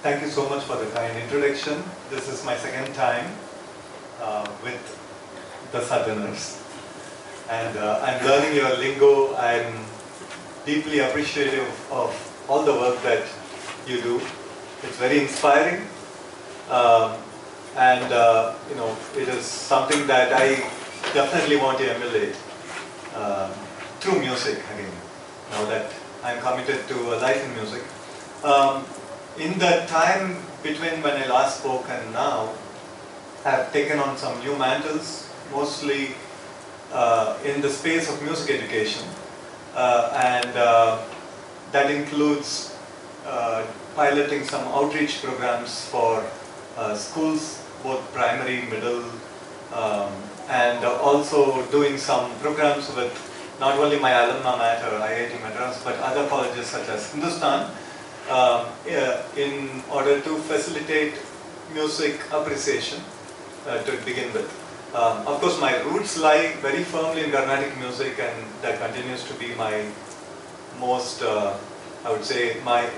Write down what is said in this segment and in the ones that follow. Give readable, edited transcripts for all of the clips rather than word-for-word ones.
Thank you so much for the kind introduction. This is my second time with the Southerners, and I'm learning your lingo. I'm deeply appreciative of all the work that you do. It's very inspiring, and you know, it is something that I definitely want to emulate through music again. Now that I'm committed to a life in music. In the time between when I last spoke and now, I have taken on some new mantles, mostly in the space of music education, and that includes piloting some outreach programs for schools, both primary, middle, and also doing some programs with not only my alumna mater, IIT Madras, but other colleges such as Hindustan, in order to facilitate music appreciation to begin with. Of course, my roots lie very firmly in Carnatic music, and that continues to be my most, I would say, my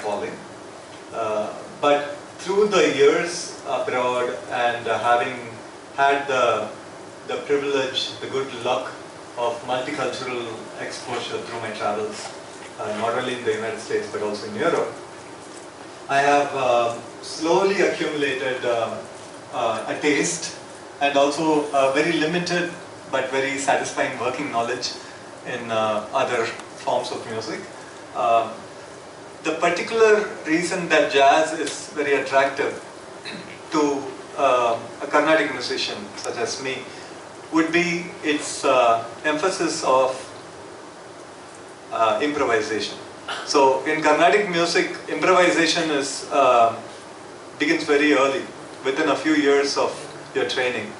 calling. But through the years abroad and having had the privilege, the good luck of multicultural exposure through my travels, not only in the United States but also in Europe, I have slowly accumulated a taste and also a very limited but very satisfying working knowledge in other forms of music. The particular reason that jazz is very attractive to a Carnatic musician such as me would be its emphasis of improvisation. So in Carnatic music, improvisation begins very early, within a few years of your training.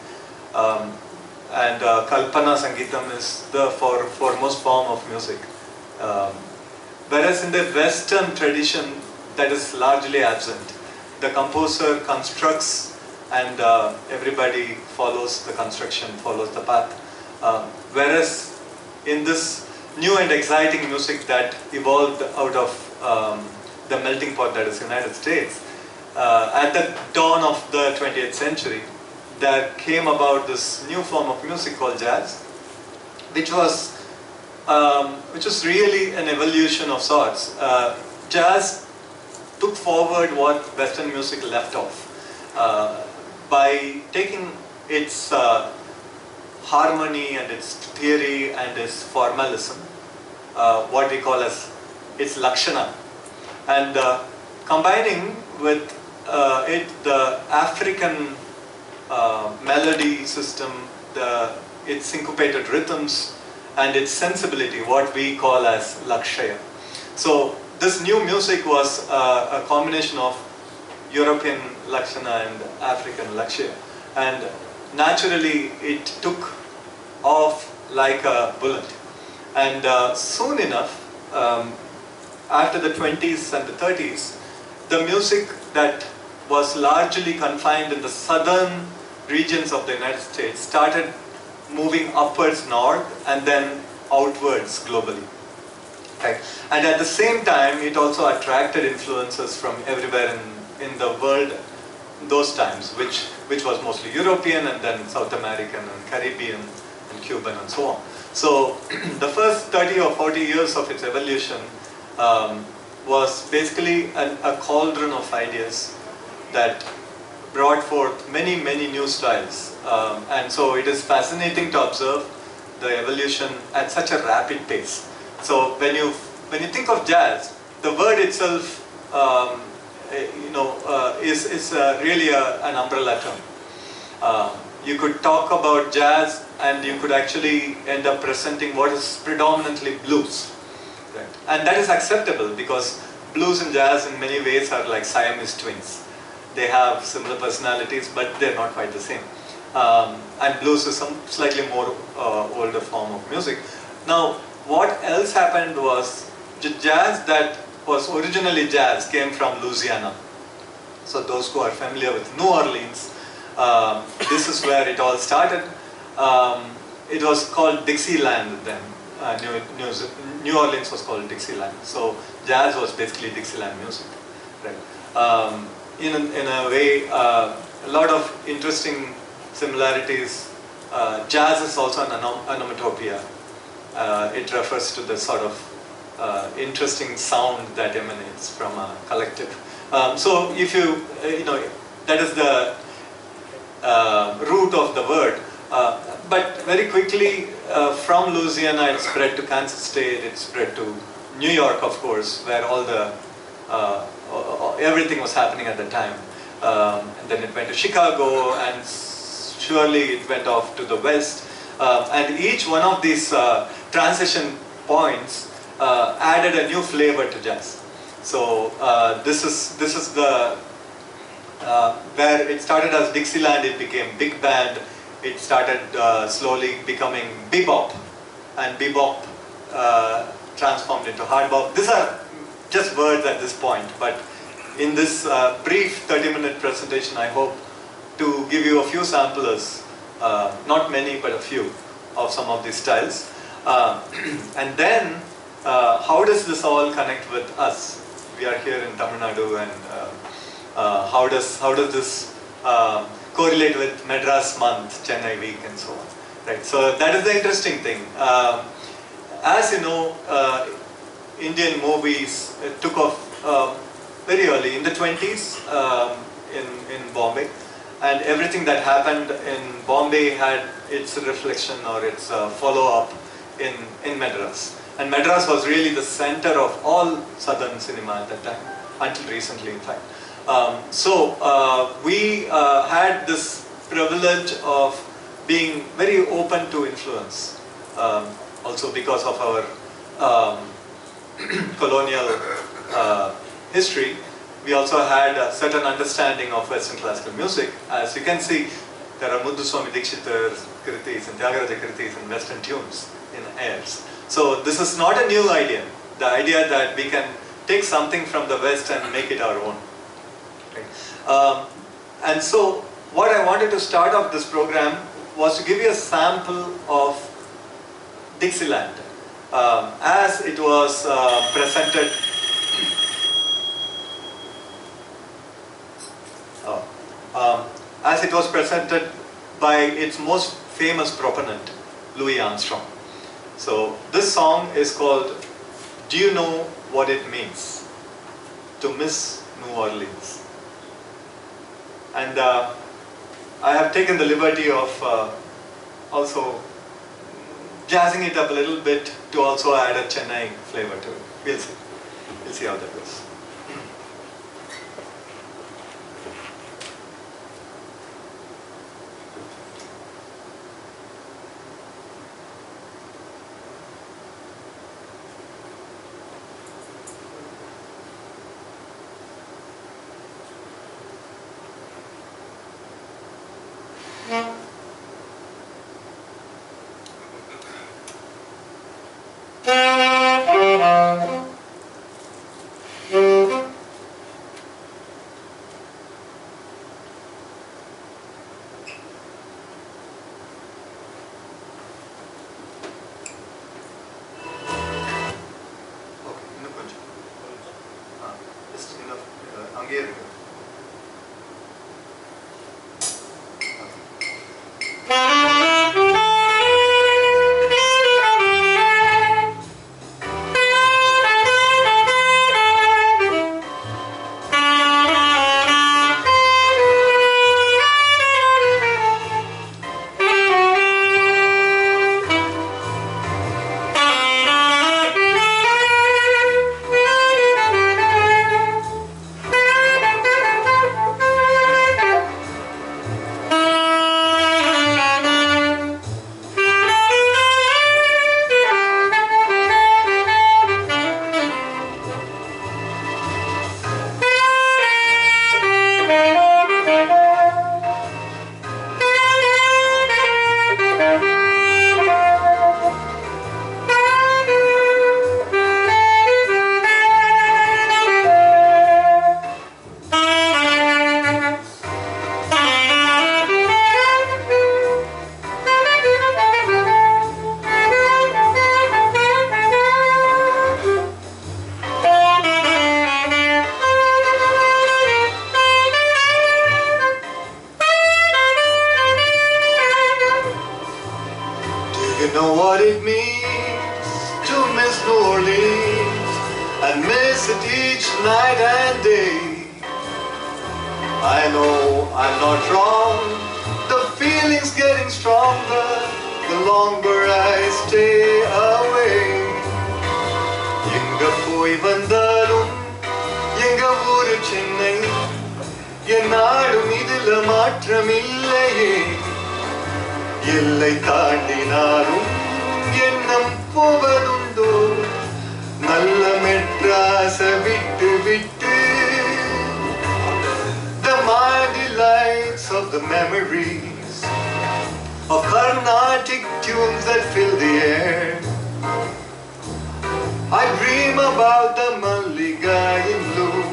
And Kalpana Sangeetam is the foremost form of music. Whereas in the Western tradition, that is largely absent. The composer constructs and everybody follows the construction, follows the path. Whereas in this new and exciting music that evolved out of the melting pot that is United States, at the dawn of the 20th century, there came about this new form of music called jazz, which was really an evolution of sorts. Jazz took forward what Western music left off by taking its harmony and its theory and its formalism, what we call as its lakshana, and combining with it the African melody system, its syncopated rhythms, and its sensibility, what we call as lakshaya. So this new music was a combination of European lakshana and African lakshaya, and naturally it took off like a bullet. And soon enough, after the 20s and the 30s, the music that was largely confined in the southern regions of the United States started moving upwards north and then outwards globally. Right? And at the same time, it also attracted influences from everywhere in the world those times, which was mostly European and then South American and Caribbean and Cuban and so on. So the first 30 or 40 years of its evolution was basically a cauldron of ideas that brought forth many new styles. And so it is fascinating to observe the evolution at such a rapid pace. So when you think of jazz, the word itself is really an umbrella term. You could talk about jazz and you could actually end up presenting what is predominantly blues. Right? And that is acceptable because blues and jazz in many ways are like Siamese twins. They have similar personalities, but they're not quite the same. And blues is some slightly more older form of music. Now, what else happened was jazz that was originally jazz came from Louisiana. So those who are familiar with New Orleans, this is where it all started. It was called Dixieland then. New Orleans was called Dixieland. So jazz was basically Dixieland music. right? In a way, a lot of interesting similarities. Jazz is also an onomatopoeia. It refers to the sort of interesting sound that emanates from a collective. So if you, that is the root of the word. But very quickly, from Louisiana, it spread to Kansas State, it spread to New York, of course, where all the everything was happening at the time. And then it went to Chicago, and surely it went off to the West. And each one of these transition points added a new flavor to jazz. So this is the where it started as Dixieland, it became big band. It started slowly becoming bebop, and bebop transformed into hard bop. These are just words at this point, but in this brief 30-minute presentation, I hope to give you a few samplers, not many, but a few, of some of these styles. And then, how does this all connect with us? We are here in Tamil Nadu, and how does this correlate with Madras month, Chennai week, and so on, right? So that is the interesting thing. As you know, Indian movies took off very early in the 20s in Bombay, and everything that happened in Bombay had its reflection or its follow-up in Madras. And Madras was really the center of all southern cinema at that time, until recently, in fact. So we had this privilege of being very open to influence, also because of our colonial history. We also had a certain understanding of Western classical music. As you can see, there are Muthuswami Dikshithar's kritis and Tyagaraja kritis and Western tunes in airs. So this is not a new idea. The idea that we can take something from the West and make it our own. Right? And so what I wanted to start off this program was to give you a sample of Dixieland as it was presented. As it was presented by its most famous proponent, Louis Armstrong. So this song is called "Do You Know What It Means to Miss New Orleans?" And I have taken the liberty of also jazzing it up a little bit to also add a Chennai flavor to it. We'll see. We'll see how that goes. what it means to miss New Orleans and miss it each night and day. I know I'm not wrong, the feeling's getting stronger the longer I stay away. எங்க போய் வந்தாலும் எங்க ஊரு சென்னை, என் நாடும் இதுல மாற்றமில்லையே. எல்லை தாண்டினாலும் எண்ணம் போவதுண்டோ நல்ல மெட்ராஸ விட்டு விட்டு. The mighty lights of the memories of Carnatic tunes that fill the air. I dream about the Malliga in blue,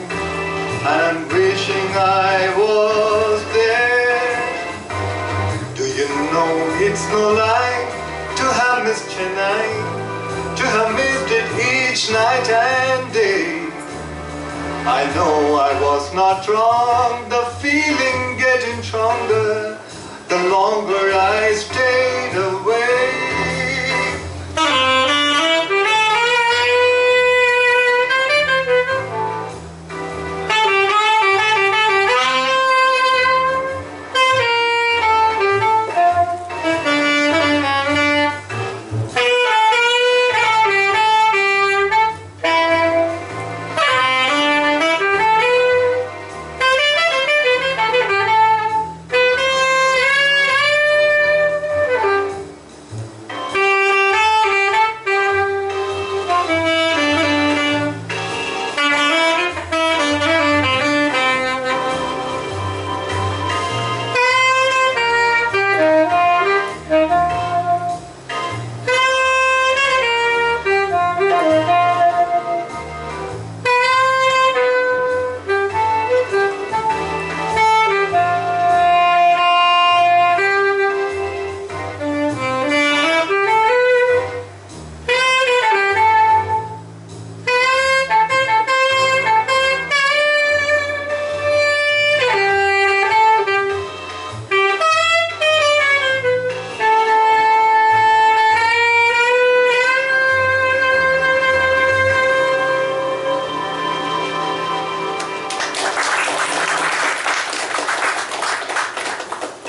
and I'm wishing I was there. Do you know it's no lie to have missed Chennai, to have missed it each night and day. I know I was not wrong, the feeling getting stronger the longer I stayed away.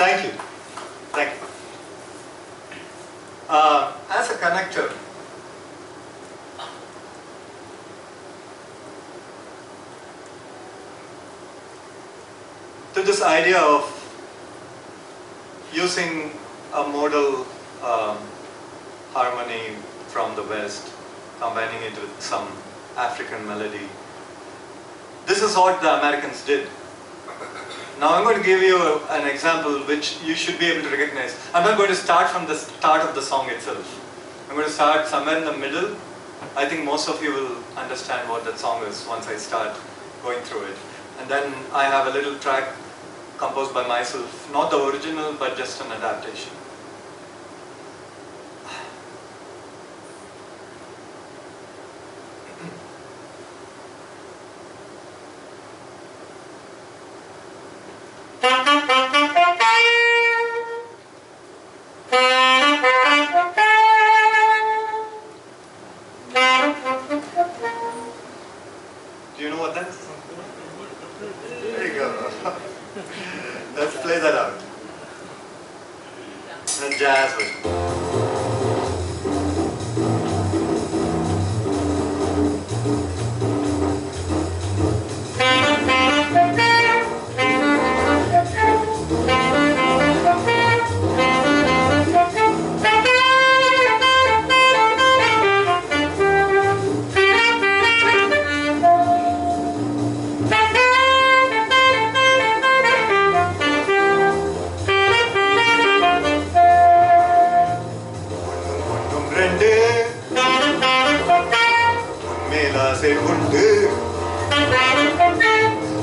Thank you. Thank you. As a connector, to this idea of using a modal harmony from the West, combining it with some African melody, this is what the Americans did. Now I'm going to give you an example which you should be able to recognize. I'm not going to start from the start of the song itself. I'm going to start somewhere in the middle. I think most of you will understand what that song is once I start going through it. And then I have a little track composed by myself, not the original but just an adaptation. Do you know what that is? There you go. Let's play that out. And jazz with it.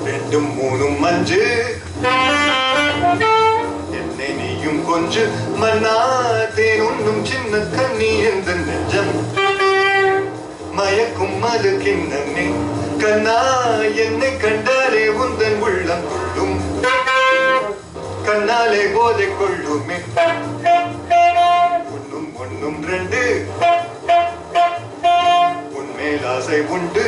ரெண்டும் மூணும் மஞ்சு என்னை நீயும் கொஞ்சு மன்னா தேன் உண்ணும் சின்ன கண்ணி எந்த நெஞ்சம் மயக்கும் மது கிண்ணமே கண்ணா என்னை கண்டாலே உந்தன் உள்ளம் கொள்ளும் கண்ணாலே போதை கொள்ளுமே ஒன்னும் ஒன்னும் ரெண்டு ஓசை உண்டு.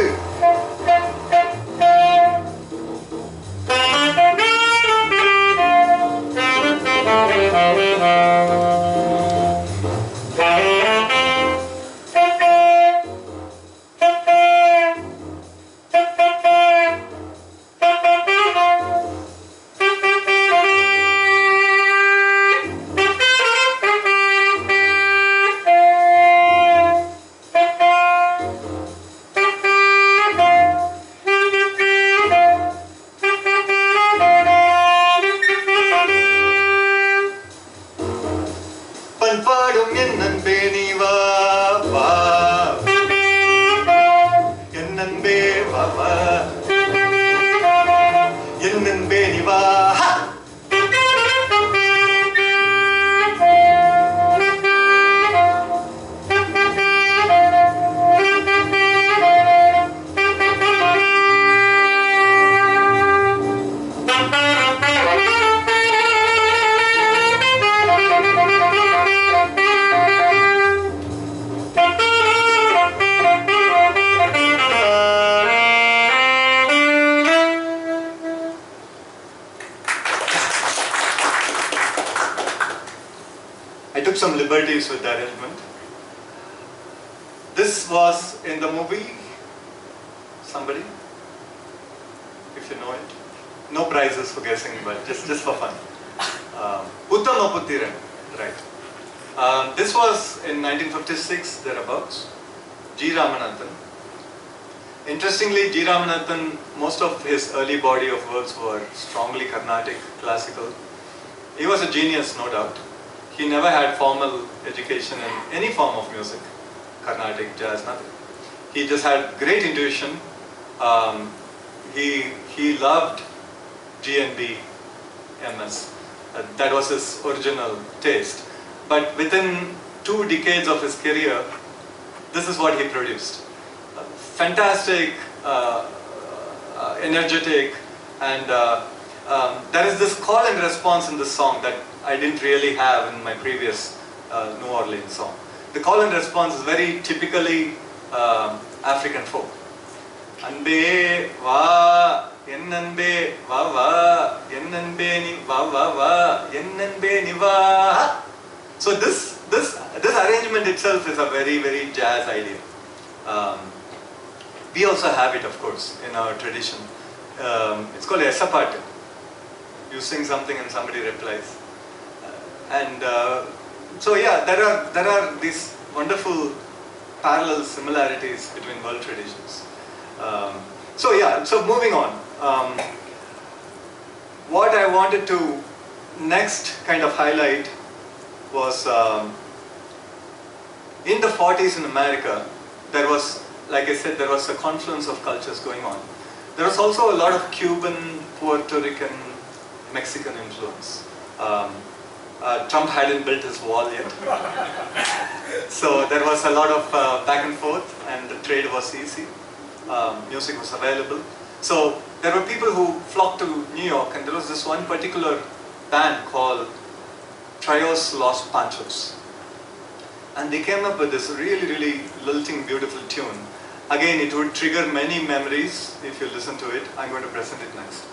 பண்பாடும் என் நண்பே நீ வா வா, என் நண்பே வா வா, என் நண்பே நீ வா. I took some liberties with the arrangement. This was in the movie, somebody, if you know it. No prizes for guessing, but just for fun. Uttama Puthiran, right. This was in 1956, thereabouts. G. Ramanathan. Interestingly, G. Ramanathan, most of his early body of works were strongly Carnatic, classical. He was a genius, no doubt. He never had formal education in any form of music, Carnatic, jazz, nothing. He just had great intuition. He loved G&B, MS. That was his original taste. But within 2 decades of his career, this is what he produced. Fantastic, energetic, and there is this call and response in this song that I didn't really have in my previous New Orleans song. The call and response is very typically African folk. Anbe va, en anbe va va, en anbe ni va va va, en anbe ni va. So this arrangement itself is a very jazz idea. We also have it, of course, in our tradition. It's called Esapatu. You sing something and somebody replies. So yeah, there are these wonderful parallel similarities between world traditions. So yeah, so moving on. What I wanted to next kind of highlight was in the 40s in America, there was, like I said, there was a confluence of cultures going on. There was also a lot of Cuban, Puerto Rican, Mexican influence. Trump hadn't built his wall yet. So there was a lot of back and forth, and the trade was easy. Music was available. So there were people who flocked to New York, and there was this one particular band called Trios Los Panchos. And they came up with this really lilting, beautiful tune. Again, it would trigger many memories if you listen to it. I'm going to present it next.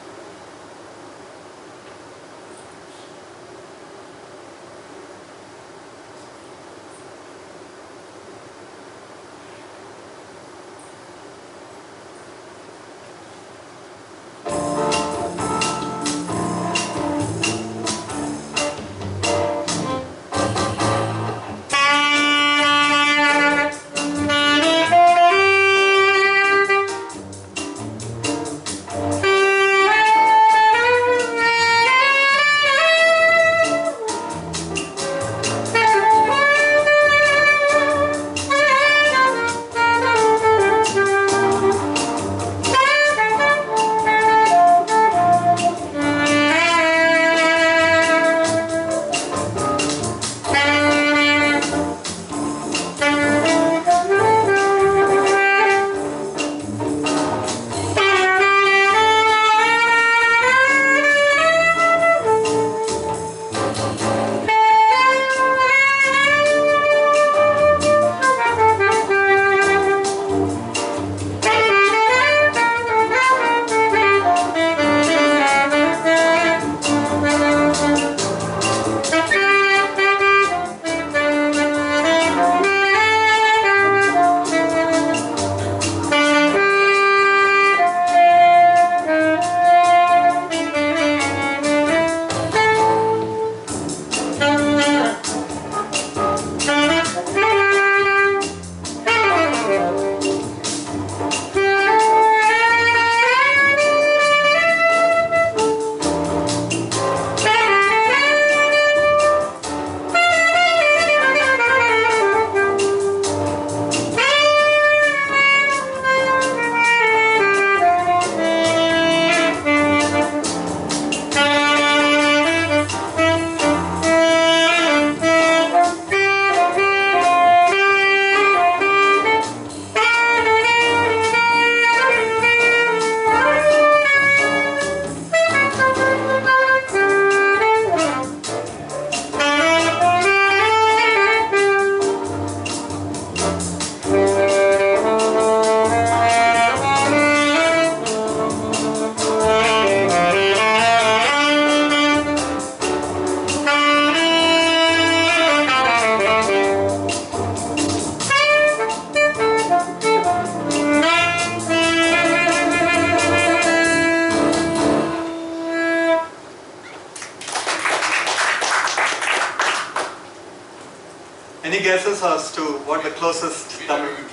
Any guesses as to what the closest Tamil? Sure,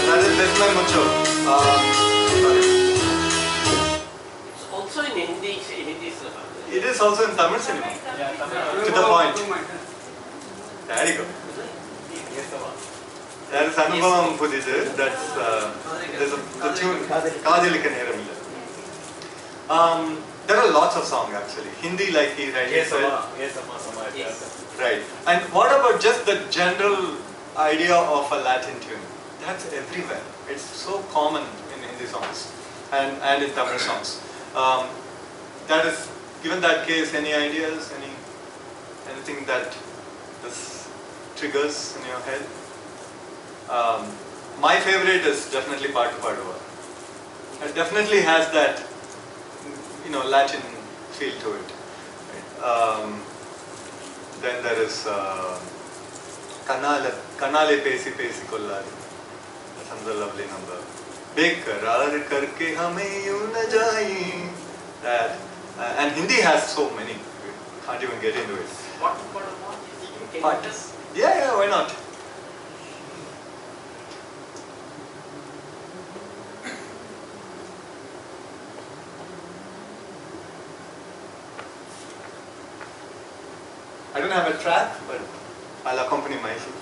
that is Vesmai Mucho. Sorry. It's also in Hindi cinema. It is also in Tamil cinema. To the point. There you go. That is Anubhavam Pudidu. That's there's the tune Kadilika Neramilla. There are lots of songs actually. Hindi, like he rightly said. Yes. Right. And what about just the general idea of a Latin tune? That's everywhere. It's so common in Hindi songs and in Tamil songs. That is, given that case, any ideas, anything that this triggers in your head? My favorite is definitely Paatu Paduva. It definitely has that, Latin feel to it. Right? Then there is Kanale Pesi Pesi Kollari. That's another lovely number. Bekarar karke hame yun na jai. That and Hindi has so many. We can't even get into it. What about Yeah, why not? I don't have a track, but I'll accompany myself.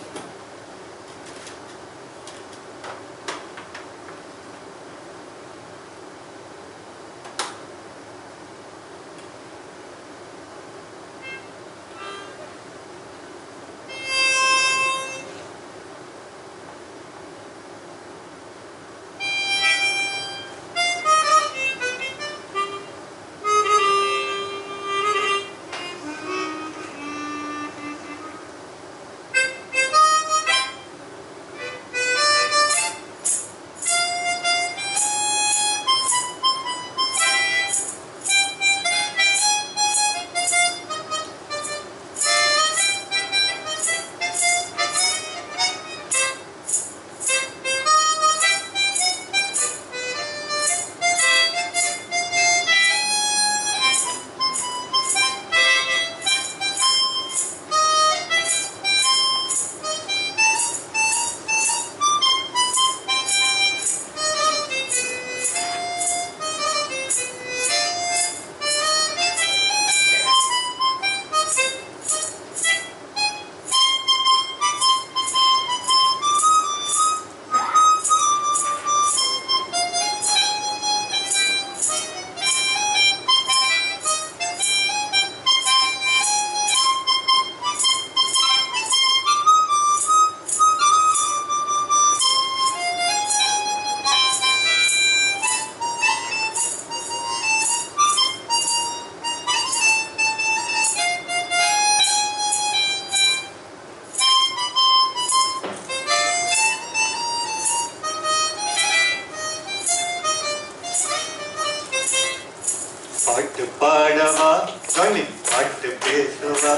பாட்டு பாடவா join பாட்டு பேசவா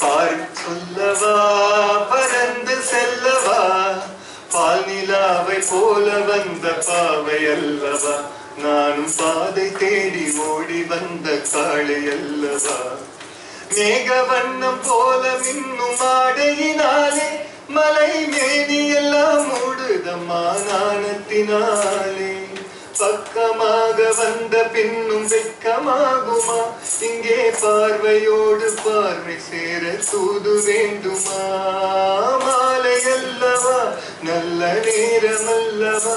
பாரு சொல்லவா பறந்து செல்லவா பால் நிலாவை போல வந்த பாவை அல்லவா நானும் பாதை தேடி ஓடி வந்த காளை அல்லவா மேக வண்ணம் போல மின்னும் ஆடையினாலே மலை மேனி எல்லாம் மூடுதம்மா நாணத்தினாலே பக்கமாக வந்த பின்னும் வெட்கமாகுமா இங்கே பார்வையோடு பார்வை சேர தூது வேண்டுமா மாலை அல்லவா நல்ல நேரம் அல்லவா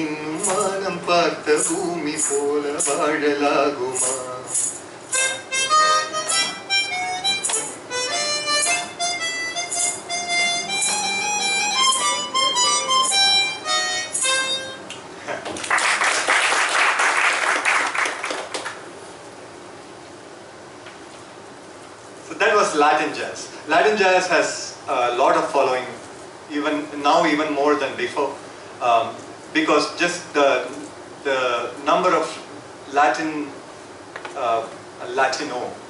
இன்னும் வானம் பார்த்த பூமி போல வாழலாகுமா That was Latin jazz. Latin jazz has a lot of following even more than before, because just the number of Latino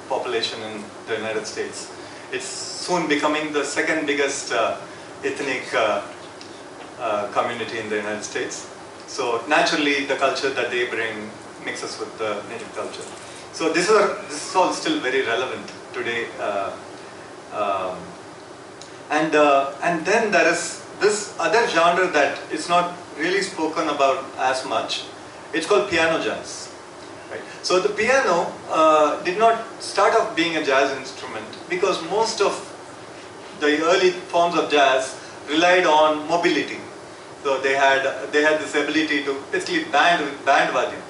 population in the United States. It's soon becoming the second biggest ethnic community in the United States. So naturally, the culture that they bring mixes with the native culture. So this is all still very relevant today. And then there is this other genre that is not really spoken about as much. It's called piano jazz. Right? So the piano did not start off being a jazz instrument because most of the early forms of jazz relied on mobility. So they had this ability to basically band with band volume.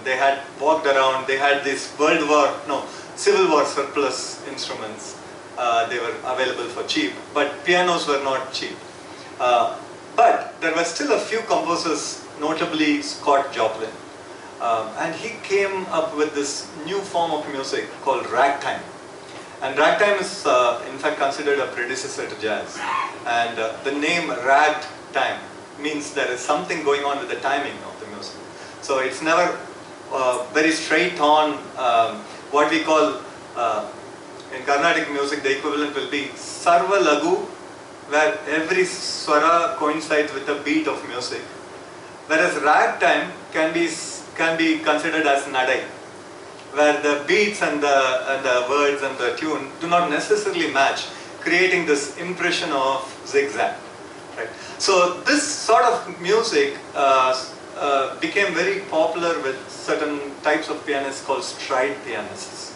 They had walked around. They had these Civil War surplus instruments. They were available for cheap, but pianos were not cheap. But there were still a few composers, notably Scott Joplin, and he came up with this new form of music called ragtime. And ragtime is in fact considered a predecessor to jazz. And the name ragtime means there is something going on with the timing of the music. So it's never very straight on. What we call in Carnatic music, the equivalent will be sarva lagu, where every swara coincides with the beat of music. Whereas ragtime can be considered as nadai, where the beats and the words and the tune do not necessarily match, creating this impression of zigzag. Right? So this sort of music became very popular with certain types of pianists called stride pianists.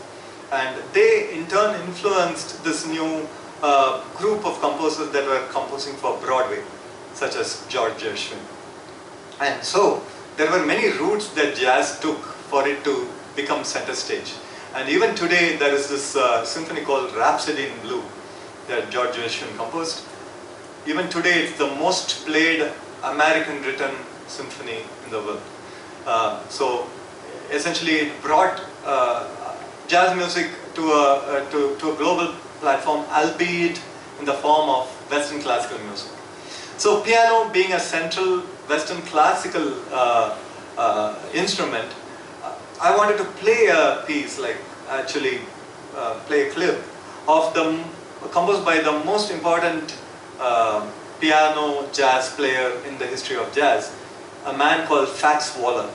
And they in turn influenced this new group of composers that were composing for Broadway, such as George Gershwin. And so there were many routes that jazz took for it to become center stage. And even today there is this symphony called Rhapsody in Blue that George Gershwin composed. Even today it's the most played American written symphony in the world. So essentially it brought jazz music to a global platform, albeit in the form of Western classical music. So piano being a central Western classical instrument, I wanted to play a piece, play a clip of composed by the most important piano jazz player in the history of jazz, a man called Fats Waller.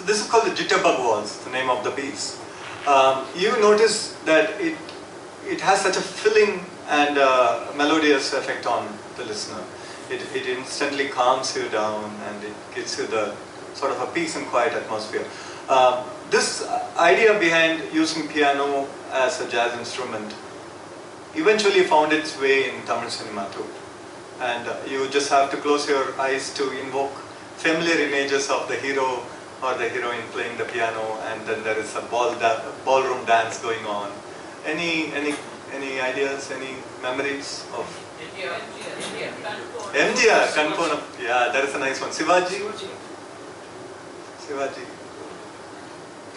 This is called the Jitterbug Waltz, the name of the piece. You notice that it has such a filling and melodious effect on the listener. It instantly calms you down and it gives you the sort of a peace and quiet atmosphere. This idea behind using piano as a jazz instrument eventually found its way in Tamil cinema too. And you just have to close your eyes to invoke familiar images of the hero or the heroine playing the piano, and then there is a ballroom dance going on. Any ideas, any memories of MGR, Kankonam. Yeah, that is a nice one. Shivaji.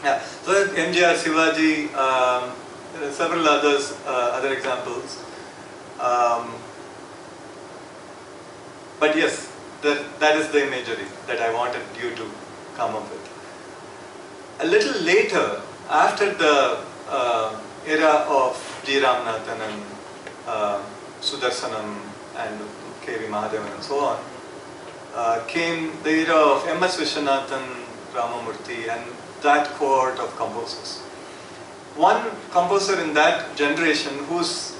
Yeah, so MGR, Shivaji, there are several others, other examples. But yes, that is the imagery that I wanted you to come up with. A little later, after the era of G. Ramanathan and Sudarsanam and K.V. Mahadevan and so on, came the era of M.S. Vishwanathan, Ramamurthy and that cohort of composers. One composer in that generation who's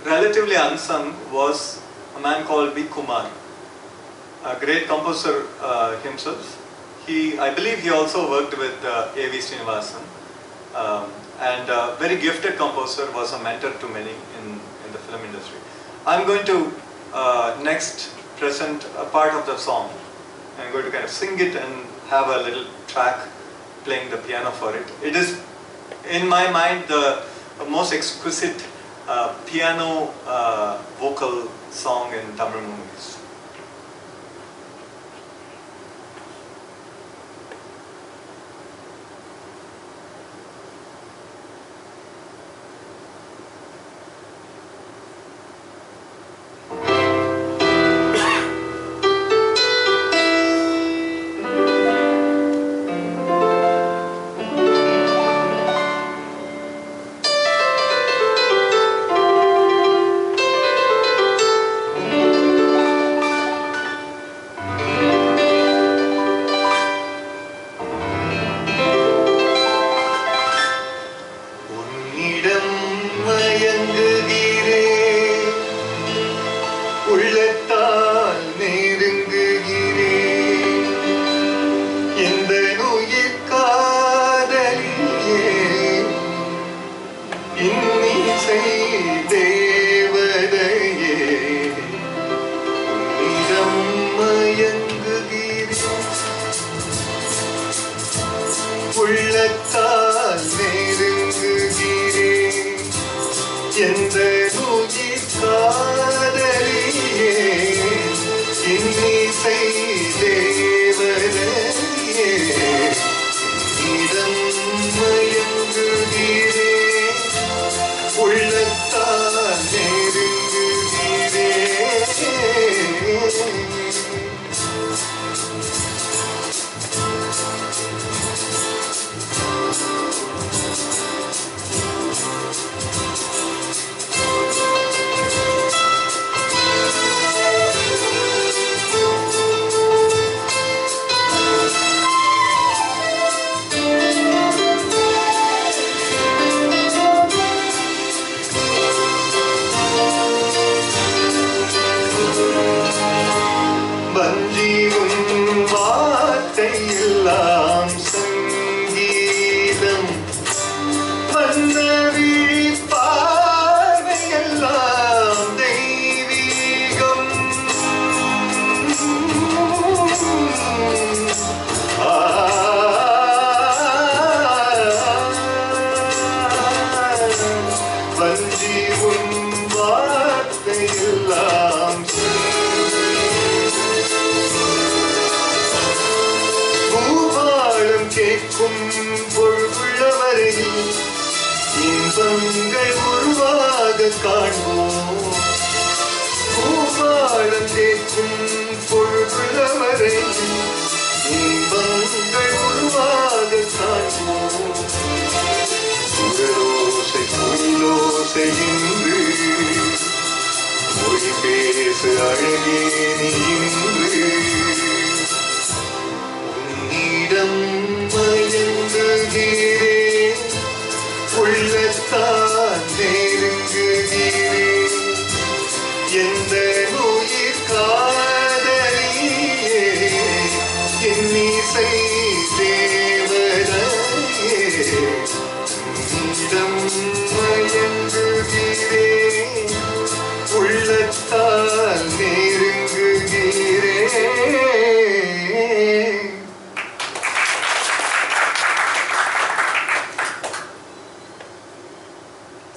relatively unsung was a man called B. Kumar, a great composer himself. I believe he also worked with A.V. Srinivasan, and a very gifted composer, was a mentor to many in the film industry. I'm going to next present a part of the song. I'm going to kind of sing it and have a little track playing the piano for it. It is, in my mind, the most exquisite piano vocal song in Tamil movies.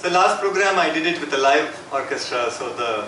The last program I did it with a live orchestra, so the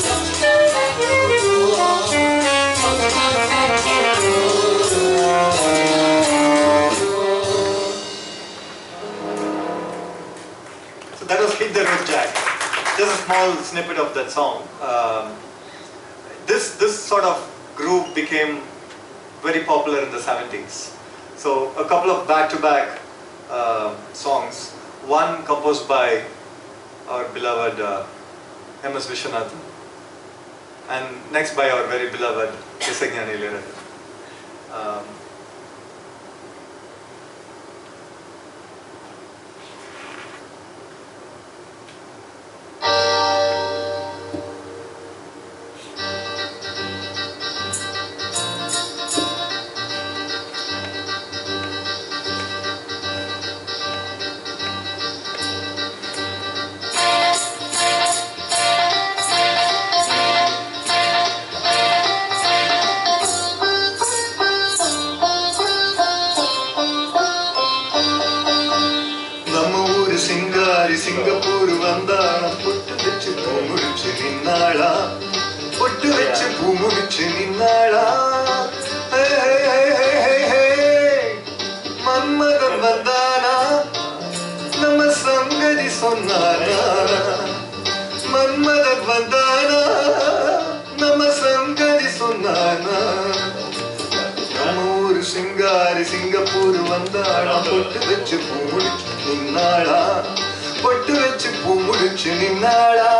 Don't you come back no more. Don't you come back no more. Don't you come back no more. So that was Hit the Road Jack. Just a small snippet of that song. This sort of groove became very popular in the 70s. So a couple of back-to-back songs. One composed by our beloved M.S. Vishwanathan, and next by our very beloved Isagnyani Ilayaraja. நின்னாளா பொட்டு வச்சு பூ முடிச்சு நின்னாளா மன்மதன் வந்தானா நம்ம சங்கதி சொன்னானா மன்மதன் வந்தானா நம்ம சங்கதி சொன்னானா நம்ம ஊரு சிங்காரி சிங்கப்பூர் வந்தாளா பொட்டு வச்சு பூ முடிச்சு நின்னாளா பொட்டு வச்சு பூ முடிச்சு நின்னாளா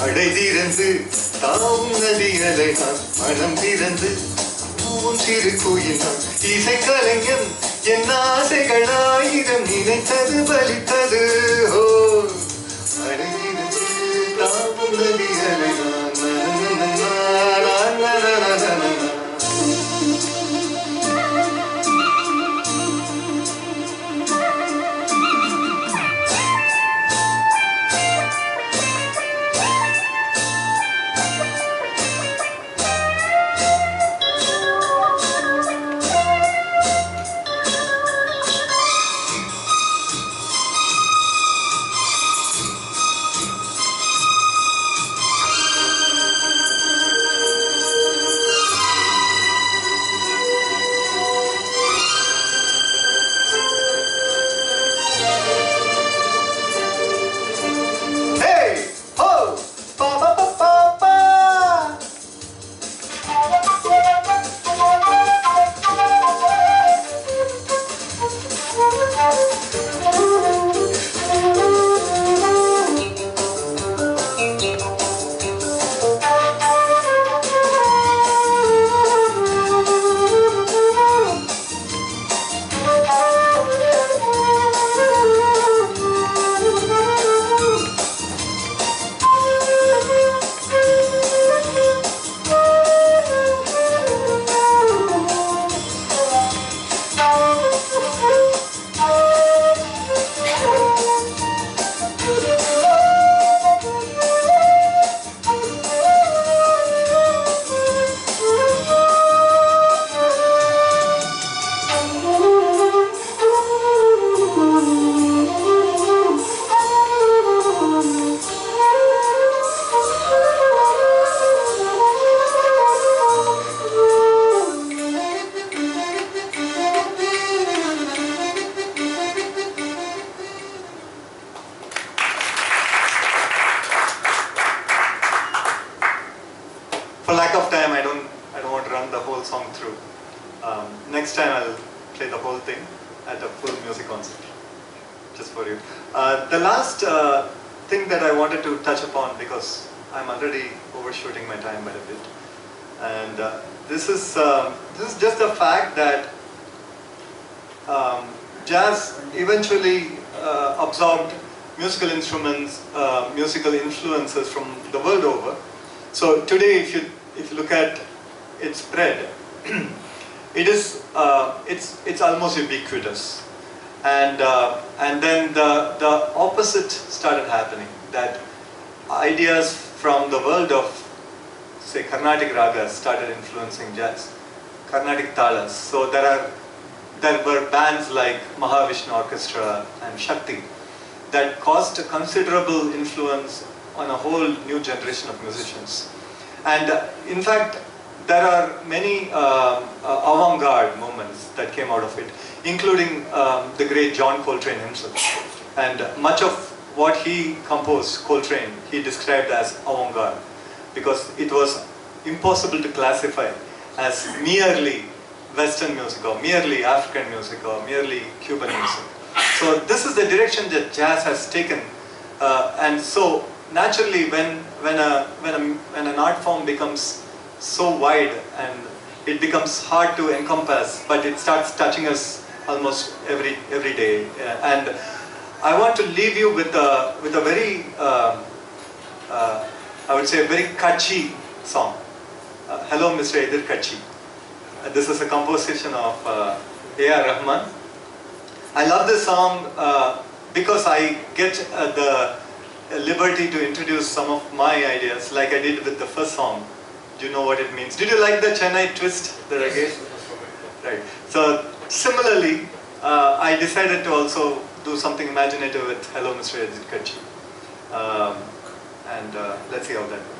மழை திறந்து தாவும் நதி அலைதான் மனம் திறந்து பூவும் சிறு கோயில்தான் இசை கலைஞன் என் ஆசைகள் ஆயிரம் நினைத்தது பலித்தது ஓ மழை திறந்து தாவும் நதி அலைதான் For lack of time, I don't want to run the whole song through. Next time I'll play the whole thing at a full music concert, just for you. The last thing that I wanted to touch upon, because I'm already overshooting my time by a bit, and this is just the fact that jazz eventually absorbed musical instruments, musical influences from the world over. So today, if you look at its spread, it's almost ubiquitous. And then the opposite started happening, that ideas from the world of, say, Carnatic ragas started influencing jazz, Carnatic talas. So there were bands like Mahavishnu Orchestra and Shakti that caused a considerable influence on a whole new generation of musicians. And in fact, there are many avant-garde movements that came out of it, including the great John Coltrane himself. And much of what he composed, Coltrane, he described as avant-garde, because it was impossible to classify as merely Western music or merely African music or merely Cuban music. So this is the direction that jazz has taken, and so naturally when an art form becomes so wide and it becomes hard to encompass, but it starts touching us almost every day. And I want to leave you with a very I would say a very catchy song. Hello, Mr. Edir Kachi. This is a composition of A.R. Rahman. I love this song because I get the liberty to introduce some of my ideas, like I did with the first song. Do you know what it means? Did you like the Chennai twist that I gave? Right. So similarly, I decided to also do something imaginative with Hello, Mr. Edir Kachi. And let's see how that goes.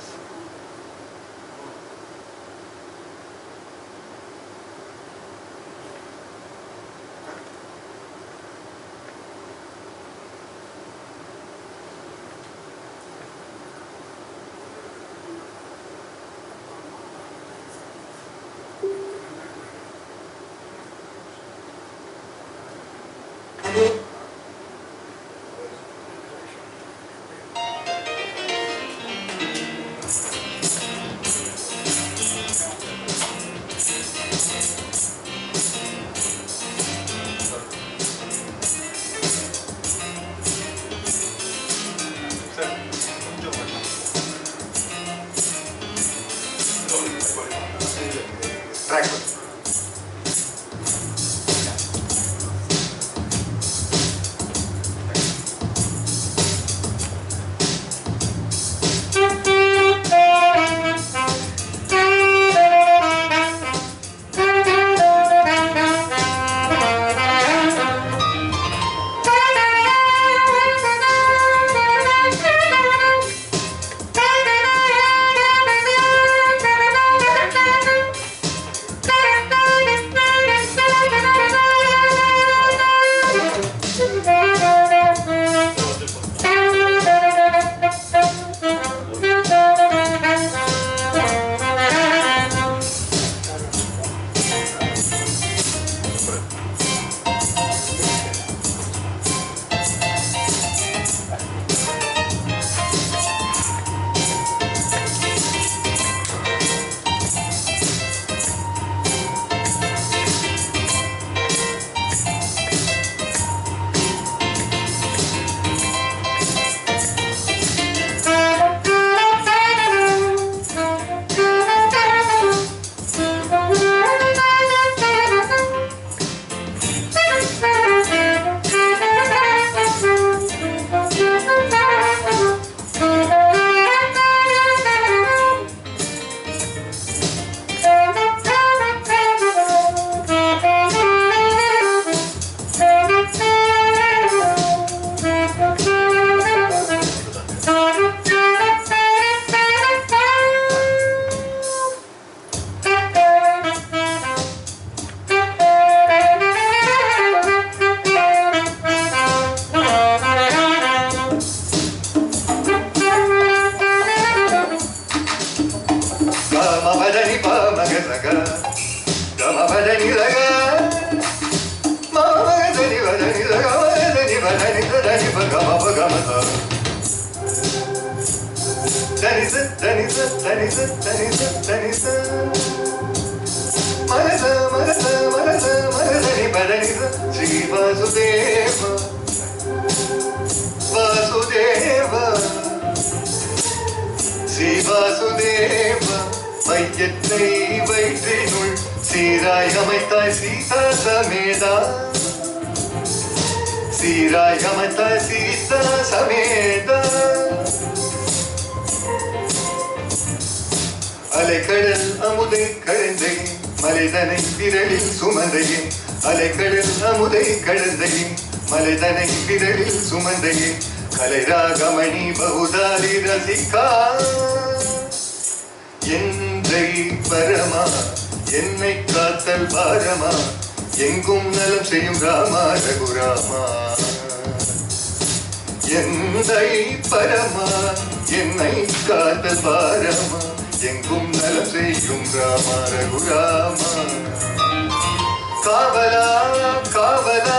శ్రీరాయమత Sita సమేత அலைக்கடல் அமுதை கழுந்தை மலைதனை விரலில் சுமந்தையே அலைக்கடல் அமுதை கழுந்தை மலைதனை விரலில் சுமந்தையே கலை ராகமணி பகுதாரி ரசிகா என்றை பரமா என்னை காத்தல் பாரமா எங்கும் நலம் செய்யும் ராமா ரகுராமா என்னை பரமா என்னை காத்தல் பாரமா எங்கும் நலம் செய்யும் ராமா ரகுராமா காவலா காவலா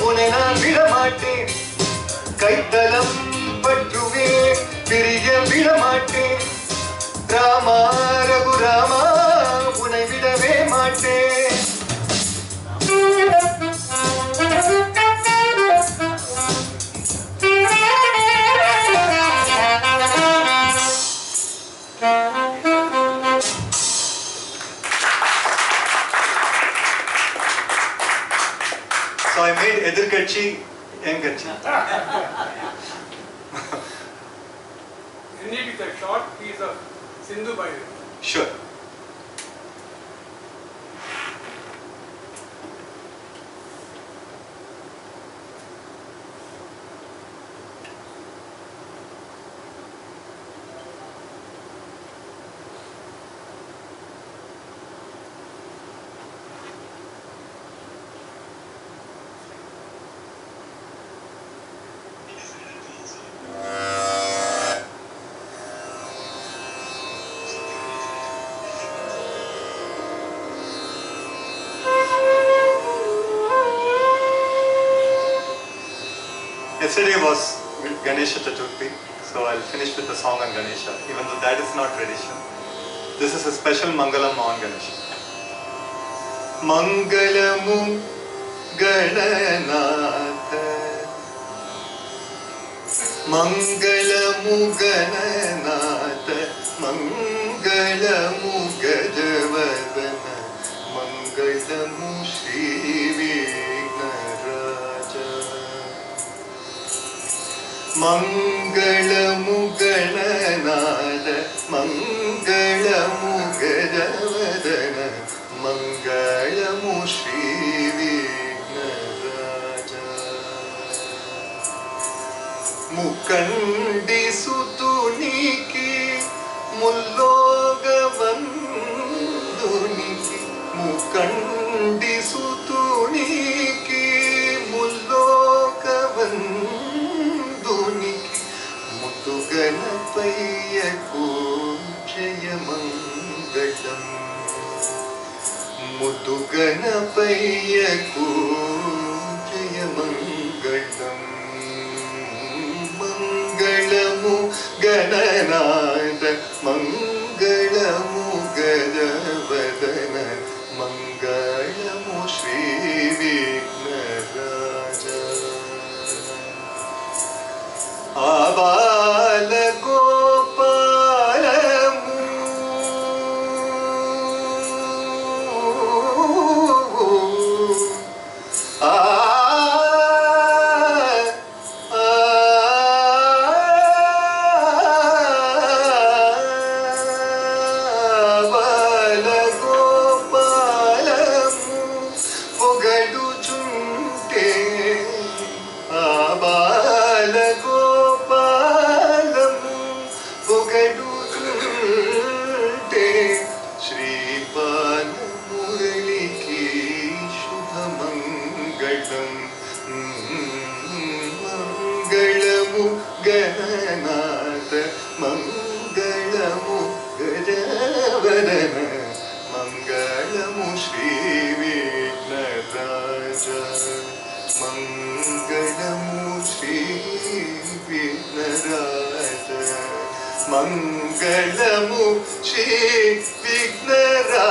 உன்னை நான் விடமாட்டேன் கைத்தலம் பற்றுவேன் பிரிய விடமாட்டேன் ராமா ரகுராமா உன்னை விடவே மாட்டேன் So I made எதிர்கட்சி எங்கட்சி. End it with a short piece of Sindhu Bhairavi. Sure. Yesterday was Ganesha Chaturthi, so I'll finish with a song on Ganesha, even though that is not tradition. This is a special Mangalam on Ganesha. Mangalamu Gananatha Mangalamu Gananatha Mangalamu Gajavadana Mangalamu Shri Mangalamu Gananatha Mangalamu Gajavadana Mangalamu Shri Vignaraja Mukandi Sutuniki Mullogavanduniki Mukandi Sutuniki Mullogavanduniki Mutuganapayyaku Jayamangalam Mutuganapayyaku Jayamangalam Mangalamu Gananatha Mangalamu Gajavadana Mangalamu Shri Vignaraja Abala Gopalamu Mangalamu Gananatha Mangalamu Gajavadana Mangalamu Shri Vignaraja Mangalamu Shri Vignaraja Mangalamu Shri Vignaraja